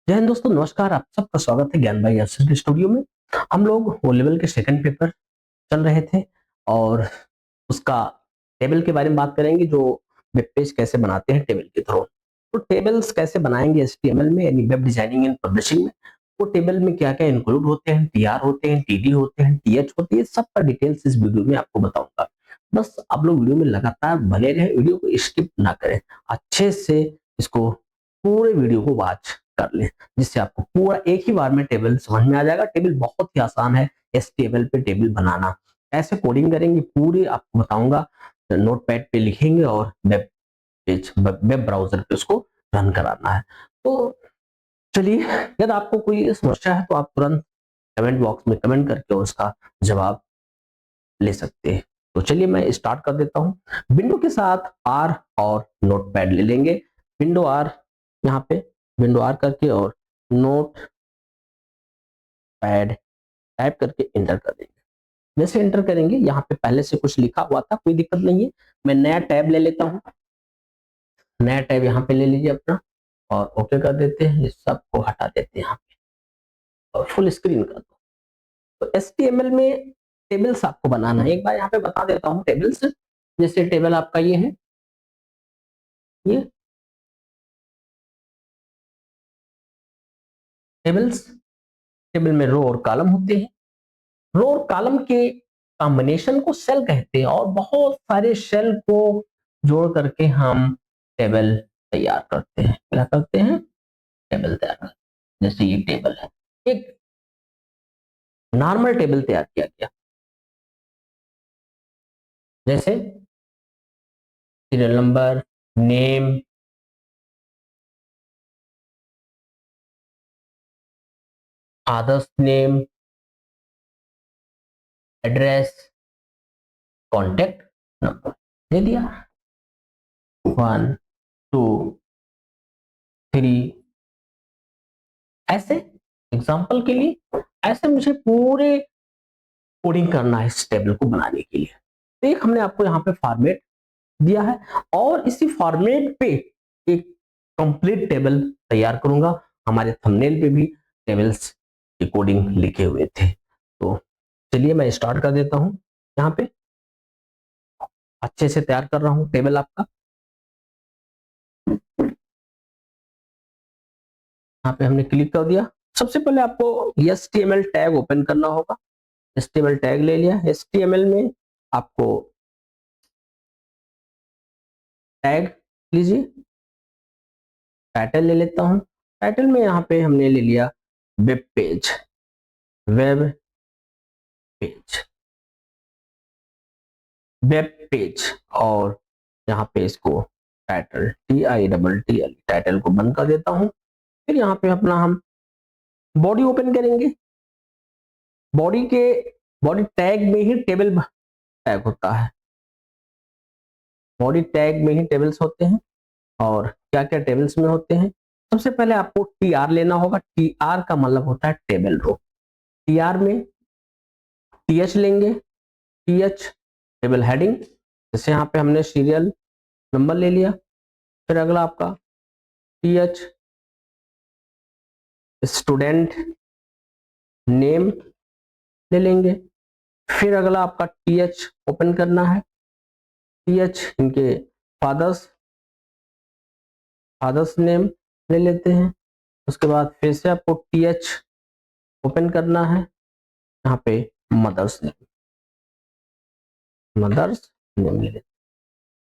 जय हिंद दोस्तों, नमस्कार। आप सबका स्वागत है ज्ञान भाई अफसर के स्टूडियो में। हम लोग ओ लेवल के सेकंड पेपर चल रहे थे और उसका टेबल के बारे में बात करेंगे, जो वेब पेज कैसे बनाते हैं टेबल के थ्रू। तो टेबल्स कैसे बनाएंगे एचटीएमएल में, यानी वेब डिजाइनिंग एंड पब्लिशिंग में। वो टेबल में क्या क्या इंक्लूड होते हैं, टीआर होते हैं, टीडी होते हैं, टीएच होती है, सब का डिटेल्स इस वीडियो में आपको बताऊंगा। बस आप लोग वीडियो में लगातार बने रहे, वीडियो को स्किप ना करें, अच्छे से इसको पूरे वीडियो को वॉच कर लें, जिससे आपको पूरा एक ही बार में टेबल समझ में आ जाएगा। टेबल बहुत ही आसान है, इस टेबल पे टेबल बनाना ऐसे कोडिंग करेंगे पूरी आपको बताऊंगा। नोटपैड पे लिखेंगे और वेब पेज वेब ब्राउजर पे उसको रन कराना है। तो चलिए, यदि आपको कोई समस्या है तो आप तुरंत कमेंट बॉक्स में कमेंट करके उसका जवाब ले सकते हैं। तो चलिए मैं स्टार्ट कर देता हूं। विंडो के साथ आर और नोटपैड ले लेंगे। विंडो आर, यहाँ पे विंडो आर करके और नोट पैड टाइप करके इंटर कर देंगे। जैसे इंटर करेंगे, यहाँ पे पहले से कुछ लिखा हुआ था, कोई दिक्कत नहीं है। मैं नया टैब ले लेता हूँ। नया टैब यहाँ पे ले लीजिए अपना और ओके कर देते हैं। इस सबको हटा देते हैं यहाँ पे और फुल स्क्रीन कर दो। तो एचटीएमएल में टेबल्स आपको बनाना है। एक बार यहाँ पे बता देता हूँ टेबल्स। जैसे टेबल आपका ये है, ये टेबल्स। टेबल में रो और कॉलम होते हैं। रो और कॉलम के कॉम्बिनेशन को सेल कहते हैं और बहुत सारे सेल को जोड़ करके हम टेबल तैयार करते हैं। क्या करते हैं? टेबल तैयार करते हैं। जैसे ये टेबल है, एक नॉर्मल टेबल तैयार किया गया, जैसे serial number, name, father's name, address, contact number दे दिया। 1 2 3 ऐसे एग्जाम्पल के लिए ऐसे मुझे पूरे कोडिंग करना है इस टेबल को बनाने के लिए। तो एक हमने आपको यहाँ पे फॉर्मेट दिया है और इसी फॉर्मेट पे एक कंप्लीट टेबल तैयार करूंगा। हमारे थंबनेल पे भी टेबल्स की कोडिंग लिखे हुए थे। तो चलिए मैं स्टार्ट कर देता हूँ। यहाँ पे अच्छे से तैयार कर रहा हूँ टेबल आपका। यहाँ पे हमने क्लिक कर दिया। सबसे पहले आपको HTML टैग ओपन करना होगा। HTML टैग ले लिया। HTML में आपको टैग लीजिए। टाइटल ले लेता हूँ। टाइटल में यहाँ पे हमने ले लिया web page. Web page, web page. और यहाँ पे इसको टाइटल TITTL टाइटल को बंद कर देता हूँ। फिर यहाँ पे अपना हम बॉडी ओपन करेंगे। बॉडी के बॉडी टैग में ही टेबल टैग होता है। बॉडी टैग में ही टेबल्स होते हैं। और क्या क्या टेबल्स में होते हैं? सबसे पहले आपको TR लेना होगा। TR का मतलब होता है टेबल रो। TR में TH लेंगे। TH table heading. जैसे यहाँ पे हमने सीरियल नंबर ले लिया। फिर अगला आपका TH स्टूडेंट नेम ले लेंगे। फिर अगला आपका TH ओपन करना है। TH इनके फादर्स फादर्स नेम ले लेते हैं। उसके बाद फिर से आपको TH ओपन करना है। यहाँ पे मदर्स नेम, मदर्स नेम ले लेते हैं।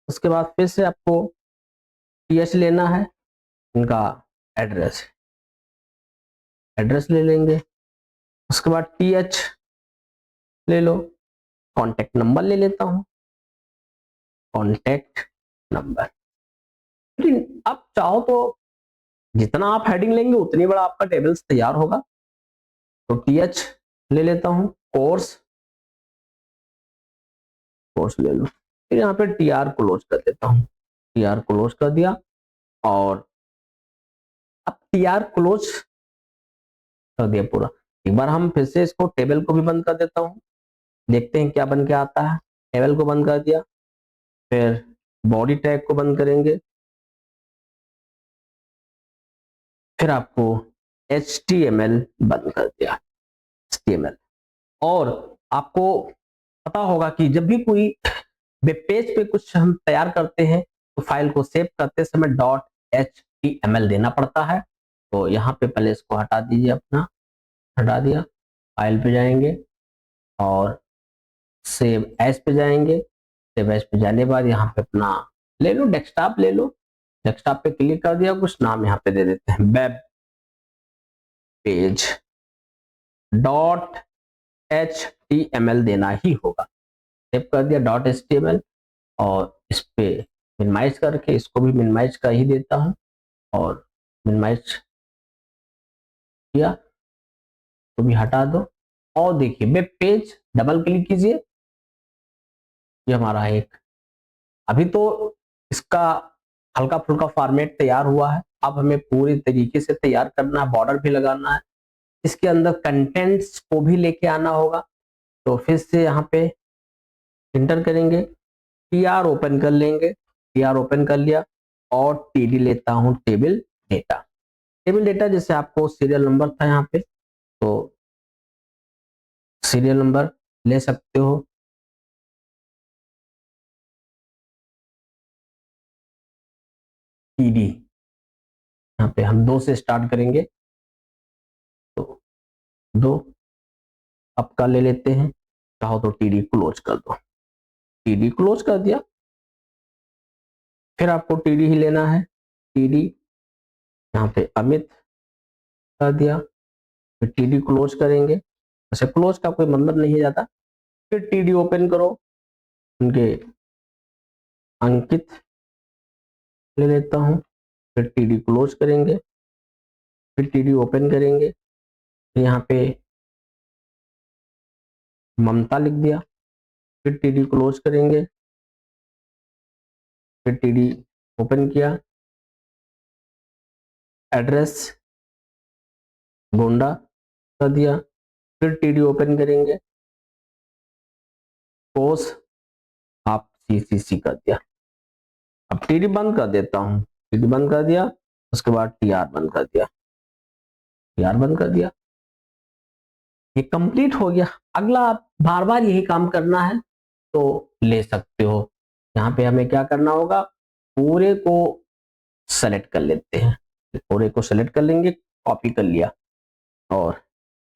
उसके बाद फिर से आपको TH लेना है। इनका एड्रेस एड्रेस ले लेंगे। उसके बाद TH ले लो। कॉन्टेक्ट नंबर ले लेता हूँ। Contact number. लेकिन आप चाहो तो जितना आप हेडिंग लेंगे उतनी बड़ा आपका टेबल्स तैयार होगा। तो TH ले लेता हूँ। कोर्स, कोर्स ले लो। फिर यहाँ पे TR क्लोज कर देता हूँ। TR क्लोज कर दिया। और अब TR क्लोज कर दिया पूरा। एक बार हम फिर से इसको टेबल को भी बंद कर देता हूँ, देखते हैं क्या बन के आता है। टेबल को बंद कर दिया। फिर बॉडी टैग को बंद करेंगे। फिर आपको HTML बंद कर दिया, HTML। और आपको पता होगा कि जब भी कोई वेब पेज पे कुछ हम तैयार करते हैं तो फाइल को सेव करते समय .html देना पड़ता है। तो यहाँ पे पहले इसको हटा दीजिए, अपना हटा दिया, फाइल पे जाएंगे और सेव एज पे जाएंगे। सेव एज पे जाने के बाद यहाँ पे अपना ले लो, डेस्कटॉप ले लो, डेस्कटॉप पे क्लिक कर दिया, कुछ नाम यहाँ पे दे देते हैं, वेब पेज .html देना ही होगा। सेव कर दिया .html और इस पे मिनिमाइज करके इसको भी मिनिमाइज कर ही देता हूँ और मिनिमाइज किया तो भी हटा दो। और देखिए वेब पेज, डबल क्लिक कीजिए, ये हमारा एक अभी तो इसका हल्का फुल्का फॉर्मेट तैयार हुआ है। अब हमें पूरी तरीके से तैयार करना है, बॉर्डर भी लगाना है, इसके अंदर कंटेंट्स को भी लेके आना होगा। तो फिर से यहाँ पे इंटर करेंगे, टीआर ओपन कर लेंगे, टीआर ओपन कर लिया और टीडी लेता हूँ, टेबल डेटा। टेबल डेटा जैसे आपको सीरियल नंबर था यहाँ पे, तो सीरियल नंबर ले सकते हो, टीडी यहाँ पे हम 2 से स्टार्ट करेंगे, तो 2 आपका ले लेते हैं, चाहो तो टीडी क्लोज कर दो, टीडी क्लोज कर दिया। फिर आपको टीडी ही लेना है, टीडी यहाँ पे अमित कर दिया, फिर टीडी क्लोज करेंगे। वैसे क्लोज का कोई मतलब नहीं है जाता। फिर टीडी ओपन करो, उनके अंकित ले लेता हूँ, फिर टीडी क्लोज करेंगे, फिर टीडी ओपन करेंगे, यहाँ पे ममता लिख दिया, फिर टीडी क्लोज करेंगे, फिर टीडी ओपन किया, एड्रेस गोंडा कर दिया, फिर टीडी ओपन करेंगे, कोस आप सीसीसी कर दिया। अब टीडी बंद कर देता हूँ, टीडी बंद कर दिया, उसके बाद टीआर बंद कर दिया, टीआर बंद कर दिया, ये कंप्लीट हो गया। अगला आप बार बार यही काम करना है तो ले सकते हो। यहाँ पे हमें क्या करना होगा, पूरे को सेलेक्ट कर लेते हैं, पूरे को सेलेक्ट कर लेंगे, कॉपी कर लिया और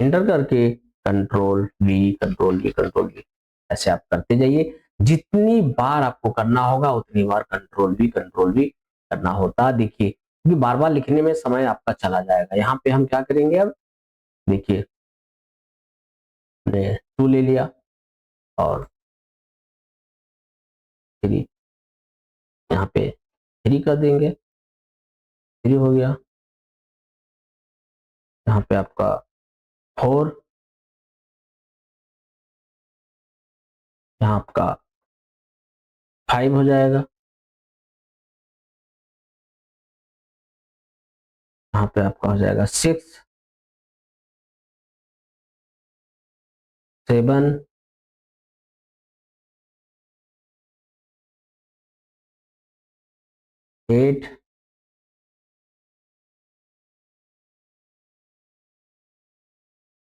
इंटर करके control we, control we, control we, ऐसे आप करते जाइए। जितनी बार आपको करना होगा उतनी बार कंट्रोल वी, कंट्रोल वी करना होता। देखिए क्योंकि बार बार लिखने में समय आपका चला जाएगा। यहाँ पे हम क्या करेंगे, अब देखिए हमने 2 ले लिया और 3, यहाँ पे 3 कर देंगे, 3 हो गया। यहाँ पे आपका 4, यहाँ आपका 5 हो जाएगा, यहाँ पे आपका हो जाएगा 6, 7, 8,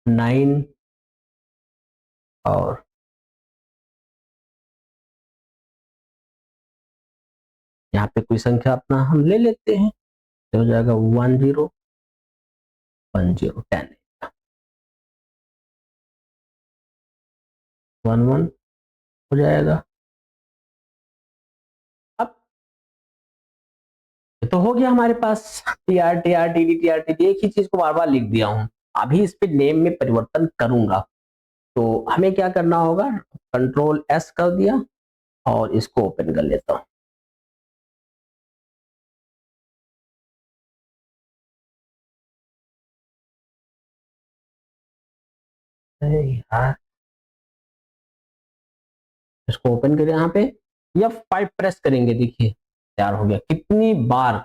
9 और यहाँ पे कोई संख्या अपना हम ले लेते हैं, तो हो जाएगा 10, 10, 10, 11 हो जाएगा। अब ये तो हो गया हमारे पास, T R T R T D T R T D, एक ही चीज को बार बार लिख दिया हूं। अभी इस पे नेम में परिवर्तन करूंगा तो हमें क्या करना होगा, कंट्रोल एस कर दिया और इसको ओपन कर लेता हूं। यार इसको ओपन करें, यहाँ पे F5 प्रेस करेंगे, देखिए तैयार हो गया। कितनी बार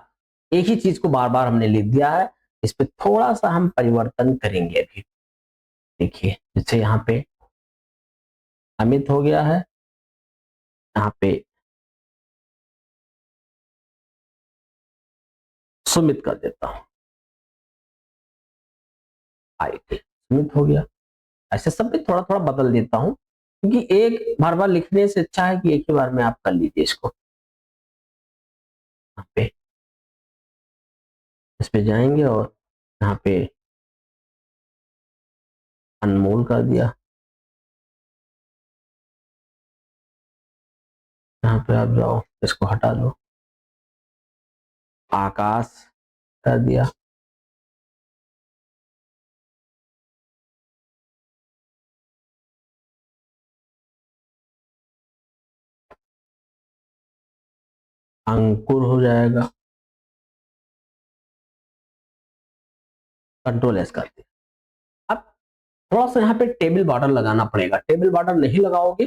एक ही चीज को बार बार हमने लिख दिया है। इस पे थोड़ा सा हम परिवर्तन करेंगे अभी, देखिए जैसे यहाँ पे अमित हो गया है, यहाँ पे सुमित कर देता हूं। IT स्मिथ हो गया। ऐसे सब भी थोड़ा थोड़ा बदल देता हूँ, क्योंकि एक बार बार लिखने से अच्छा है कि एक ही बार में आप कर लीजिए इसको। यहाँ पे इस पे जाएंगे और यहाँ पे अनमोल कर दिया। यहाँ पे आप जाओ, इसको हटा दो, आकाश कर दिया। अंकुर हो जाएगा, कंट्रोल एस कर दिया। अब थोड़ा सा यहाँ पे टेबल बॉर्डर लगाना पड़ेगा, टेबल बॉर्डर नहीं लगाओगे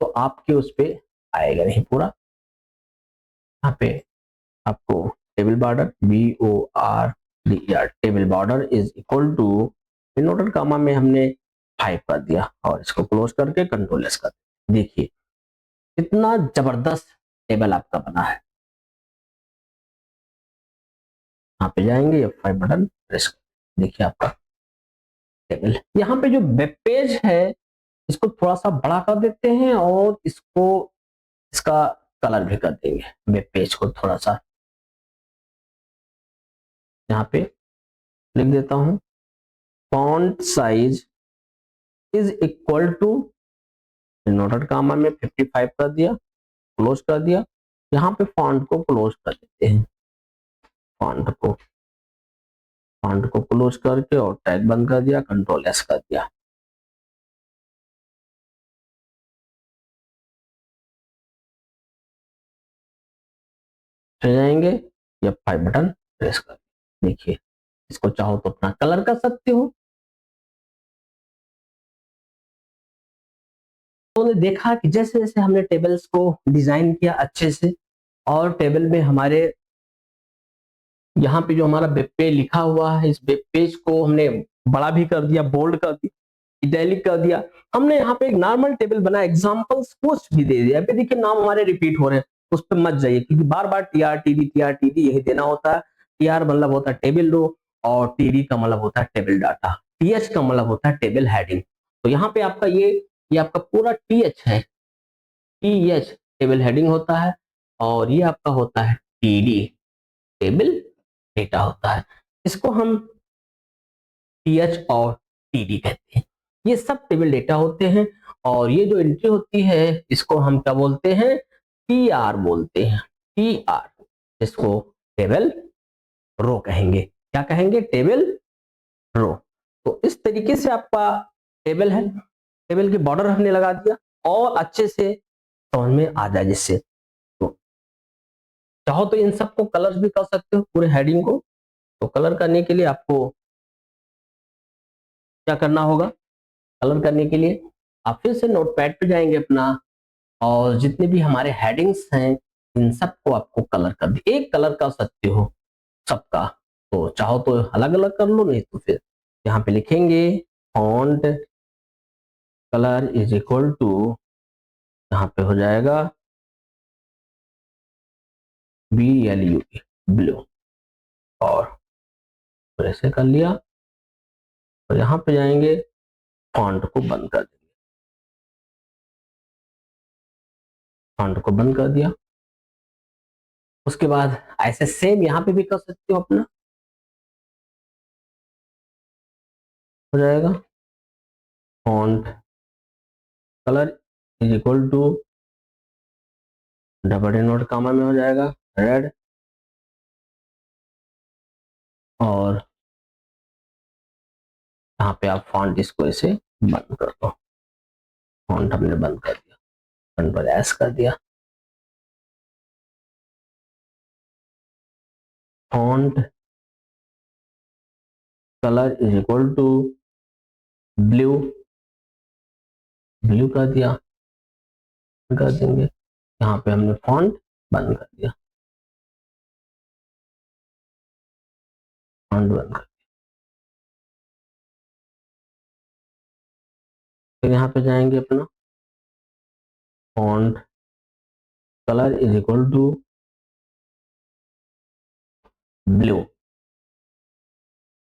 तो आपके उस पे आएगा नहीं पूरा। यहाँ पे आपको table border BORDER, table border is equal to inverted comma में हमने 5 कर दिया और इसको क्लोज करके कंट्रोल एस कर दिया। देखिए कितना जबरदस्त टेबल आपका बना है। यहाँ पे जाएंगे, F5 बटन प्रेस कर, देखिए आपका टेबल। यहाँ पे जो वेब पेज है इसको थोड़ा सा बड़ा कर देते हैं और इसको, इसका कलर भी कर देंगे वेब पेज को थोड़ा सा। यहाँ पे लिख देता हूँ font size is equal to, noted comma में 55 कर दिया, क्लोज कर दिया। यहाँ पे फॉन्ट को क्लोज कर देते हैं, फॉन्ट को क्लोज करके और टैग बंद कर दिया, कंट्रोल एस कर दिया। चले जाएंगे, F5 बटन प्रेस कर, देखिए इसको चाहो तो अपना कलर कर सकते हो। तो ने देखा कि जैसे जैसे हमने टेबल्स को डिजाइन किया अच्छे से, और टेबल में हमारे यहाँ पे जो हमारा वेब पेज लिखा हुआ है, इस वेब पेज को हमने बड़ा भी कर दिया, बोल्ड कर दिया, इटैलिक कर दिया। हमने यहाँ पे एक नॉर्मल टेबल बना, एग्जांपल्स कुछ भी दे दिया। पे देखिए नाम हमारे रिपीट हो रहे हैं, उस पर मत जाइए, क्योंकि बार बार TRTD यही देना होता है। TR मतलब होता है टेबल रो, और TD का मतलब होता है टेबल डाटा, TH का मतलब होता है टेबल हेडिंग। तो यहाँ पे आपका ये आपका पूरा TH है, TH टेबल हेडिंग होता है, और ये आपका होता है TD टेबल डेटा होता है। इसको हम TH और TD कहते हैं। ये सब टेबल डेटा होते हैं, और ये जो एंट्री होती है इसको हम क्या बोलते हैं, TR बोलते हैं, TR। इसको टेबल रो कहेंगे, क्या कहेंगे, टेबल रो। तो इस तरीके से आपका टेबल है, टेबल के बॉर्डर हमने लगा दिया और अच्छे से समझ में आ जाए जिससे। तो चाहो तो इन सबको कलर्स भी कर सकते हो पूरे हेडिंग को। तो कलर करने के लिए आपको क्या करना होगा, कलर करने के लिए आप फिर से नोटपैड पे जाएंगे अपना, और जितने भी हमारे हेडिंग्स हैं इन सबको आपको कलर कर दे, एक कलर कर सकते हो सबका। तो चाहो तो अलग अलग कर लो, नहीं तो फिर यहाँ पे लिखेंगे font colour is equal to, यहाँ पे हो जाएगा BLU, ब्लू, और फिर ऐसे कर लिया। और यहाँ पे जाएंगे, फॉन्ट को बंद कर देंगे, फॉन्ट को बंद कर दिया। उसके बाद ऐसे सेम यहाँ पे भी कर सकते हो अपना, हो जाएगा font colour is equal to, double invert comma में हो जाएगा रेड, और यहाँ पे आप फॉन्ट इसको ऐसे बंद कर दो, फॉन्ट हमने बंद कर दिया, कंट्रोल एस कर दिया। Font colour is equal to blue, blue कर दिया, कर देंगे। यहाँ पे हमने फॉन्ट बंद कर दिया, फॉन्ट बंद कर, फिर यहाँ पे जाएंगे अपना font colour is equal to blue,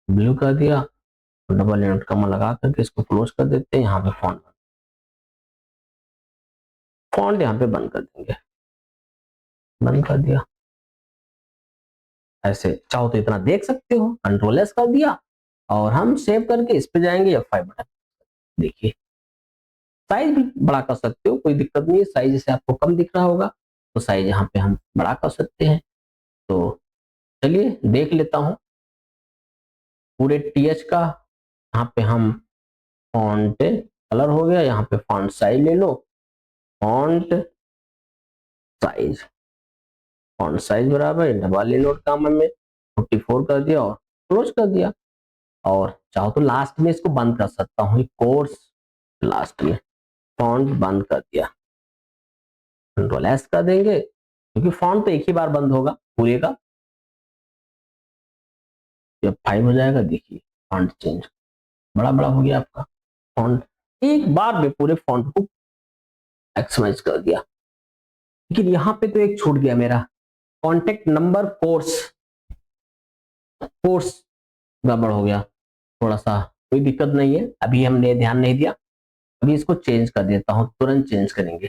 blue कर दिया, डबल इनवर्ट कॉमा लगा करके इसको क्लोज कर देते हैं। यहाँ पे फॉन्ट यहाँ पे बंद कर देंगे, बंद कर दिया। ऐसे चाहो तो इतना देख सकते हो, कंट्रोल एस कर दिया और हम सेव करके इस पे जाएंगे F5 बटन। देखिए साइज भी बड़ा कर सकते हो, कोई दिक्कत नहीं है। साइज जैसे आपको कम दिख रहा होगा तो साइज यहाँ पे हम बड़ा कर सकते हैं। तो चलिए देख लेता हूँ पूरे TH का। यहाँ पे हम फॉन्ट कलर हो गया, यहाँ पे फॉन्ट साइज ले लो, फॉन्ट साइज, फॉन्ट साइज बराबर डबल इनवर्ट कॉमा में 44 कर दिया और क्लोज कर दिया। और चाहो तो लास्ट में इसको बंद कर सकता हूँ, कोर्स लास्ट में फॉन्ट बंद कर दिया, कंट्रोल एस कर देंगे क्योंकि फॉन्ट तो एक ही बार बंद होगा पूरे का। जब 5 हो जाएगा देखिए फॉन्ट चेंज बड़ा बड़ा हो गया आपका फॉन्ट, एक बार में पूरे फॉन्ट को एक्समाइज कर दिया। लेकिन यहाँ पे तो एक छूट गया मेरा, कॉन्टेक्ट नंबर कोर्स, कोर्स गड़बड़ हो गया थोड़ा सा। कोई दिक्कत नहीं है, अभी हमने ध्यान नहीं दिया, अभी इसको चेंज कर देता हूँ, तुरंत चेंज करेंगे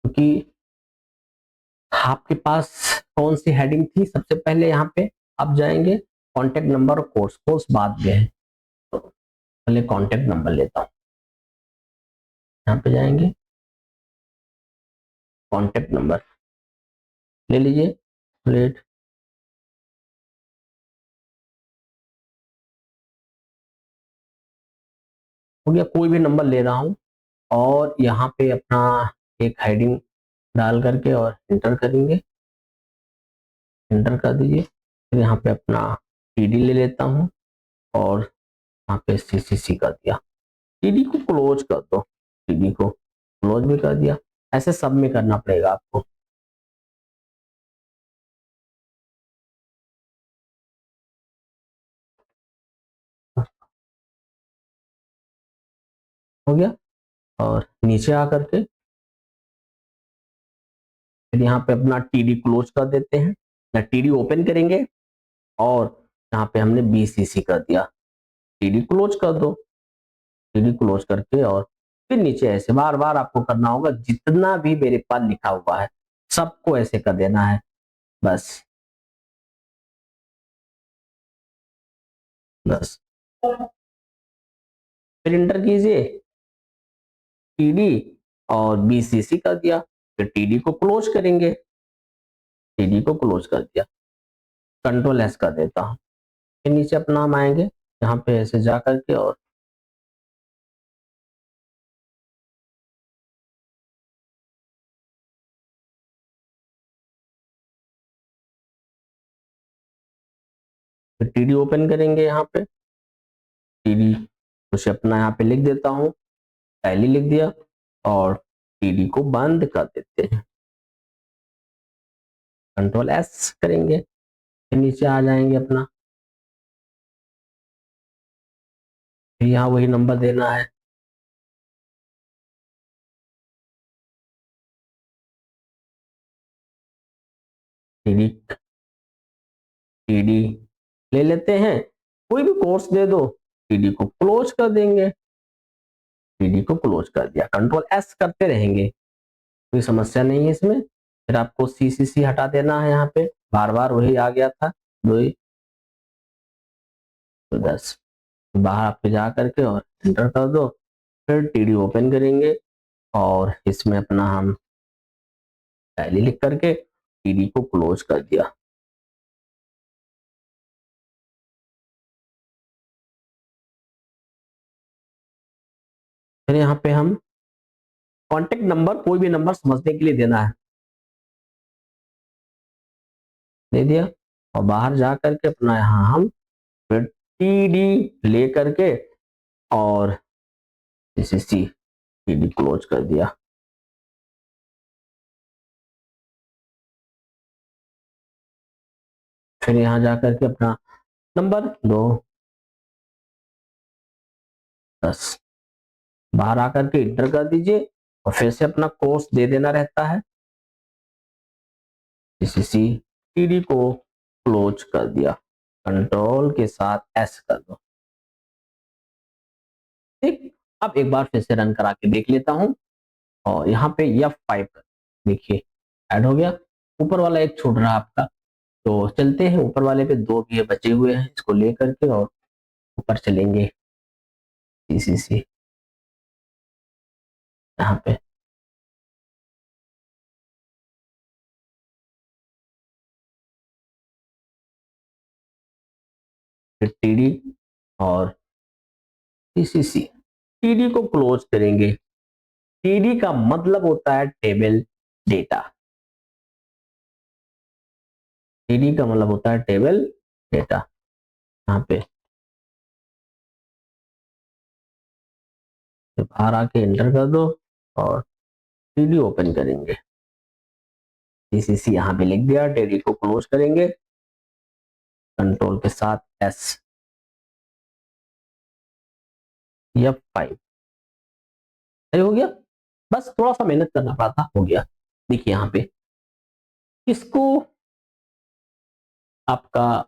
क्योंकि आपके पास कौन सी हेडिंग थी सबसे पहले। यहाँ पे आप जाएंगे कॉन्टेक्ट नंबर और कोर्स, कोर्स बाद में है तो पहले कॉन्टेक्ट नंबर लेता हूँ। यहाँ पे जाएंगे कॉन्टेक्ट नंबर ले लीजिए, प्लेट हो गया, कोई भी नंबर ले रहा हूँ और यहाँ पे अपना एक हेडिंग डाल करके और इंटर करेंगे, इंटर कर दीजिए। फिर यहाँ पे अपना टीडी ले लेता हूँ और यहाँ पे सीसीसी कर दिया, टीडी को क्लोज कर दो, टीडी को क्लोज भी कर दिया। ऐसे सब में करना पड़ेगा आपको। हो गया और नीचे आकर के फिर यहाँ पे अपना टीडी क्लोज कर देते हैं, या टीडी ओपन करेंगे और यहाँ पे हमने बीसीसी कर दिया, टीडी क्लोज कर दो, टीडी क्लोज करके और फिर नीचे ऐसे बार बार आपको करना होगा, जितना भी मेरे पास लिखा हुआ है सबको ऐसे कर देना है बस, बस। फिर इंटर कीजिए, टीडी और बीसीसी कर दिया, फिर टीडी को क्लोज करेंगे, टीडी को क्लोज कर दिया, कंट्रोल एस कर देता हूँ। फिर नीचे अपना हम आएंगे यहाँ पे ऐसे जा करके और फिर टीडी ओपन करेंगे, यहाँ पे टीडी कुछ अपना यहाँ पे लिख देता हूँ, पहले लिख दिया और टीडी को बंद कर देते हैं, कंट्रोल एस करेंगे। फिर नीचे आ जाएंगे अपना, फिर यहाँ वही नंबर देना है, टीडी, टीडी ले लेते हैं, कोई भी कोर्स दे दो, टीडी को क्लोज कर देंगे, टीडी को क्लोज कर दिया, कंट्रोल एस करते रहेंगे, कोई समस्या नहीं है इसमें। फिर आपको सीसीसी हटा देना है, यहाँ पे बार बार वही आ गया था, 2 तो 10 बाहर आप जा करके और एंटर कर दो। फिर टीडी ओपन करेंगे और इसमें अपना हम टैली लिख करके टीडी को क्लोज कर दिया। फिर यहाँ पे हम कॉन्टेक्ट नंबर, कोई भी नंबर समझने के लिए देना है, दे दिया और बाहर जा करके अपना यहाँ हम फिर टीडी ले करके और सीसीसी, टीडी क्लोज कर दिया। फिर यहाँ जा करके अपना नंबर 2 10 बाहर आकर के इंटर कर दीजिए और फिर से अपना कोर्स दे देना रहता है, सीसीसी, टीडी को क्लोज कर दिया, कंट्रोल के साथ एस कर दो। ठीक, अब एक बार फिर से रन करा के देख लेता हूं और यहाँ पे F5 देखिए ऐड हो गया। ऊपर वाला एक छूट रहा आपका, तो चलते हैं ऊपर वाले पे, दो भी बचे हुए हैं, इसको लेकर के और ऊपर चलेंगे CCC यहाँ पे। फिर TD और CCC, TD को क्लोज करेंगे। TD का मतलब होता है टेबल डेटा, TD का मतलब होता है टेबल डेटा। यहाँ पे बाहर आके एंटर कर दो और TD ओपन करेंगे। CCC यहाँ पे लिख दिया, TD को क्लोज करेंगे कंट्रोल के साथ एस, F5 हो गया। बस थोड़ा सा मेहनत करना पड़ा था, हो गया। देखिए यहाँ पे इसको आपका,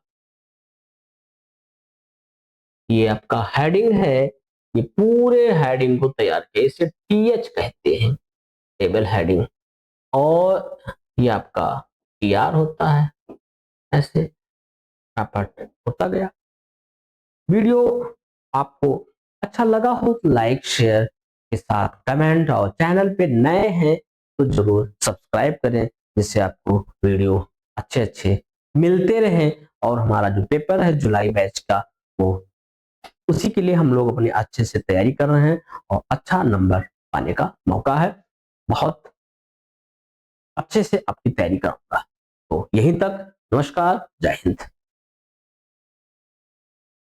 ये आपका हेडिंग है, ये पूरे हेडिंग को तैयार किया, इसे TH कहते हैं, टेबल हेडिंग। और ये आपका TR होता है, ऐसे प्रॉपर्ट होता गया। वीडियो आपको अच्छा लगा हो तो लाइक शेयर के साथ कमेंट, और चैनल पे नए हैं तो जरूर सब्सक्राइब करें, जिससे आपको वीडियो अच्छे अच्छे मिलते रहें। और हमारा जो पेपर है जुलाई बैच का, वो उसी के लिए हम लोग अपनी अच्छे से तैयारी कर रहे हैं और अच्छा नंबर पाने का मौका है। बहुत अच्छे से आपकी तैयारी करूंगा। तो यहीं तक, नमस्कार, जय हिंद।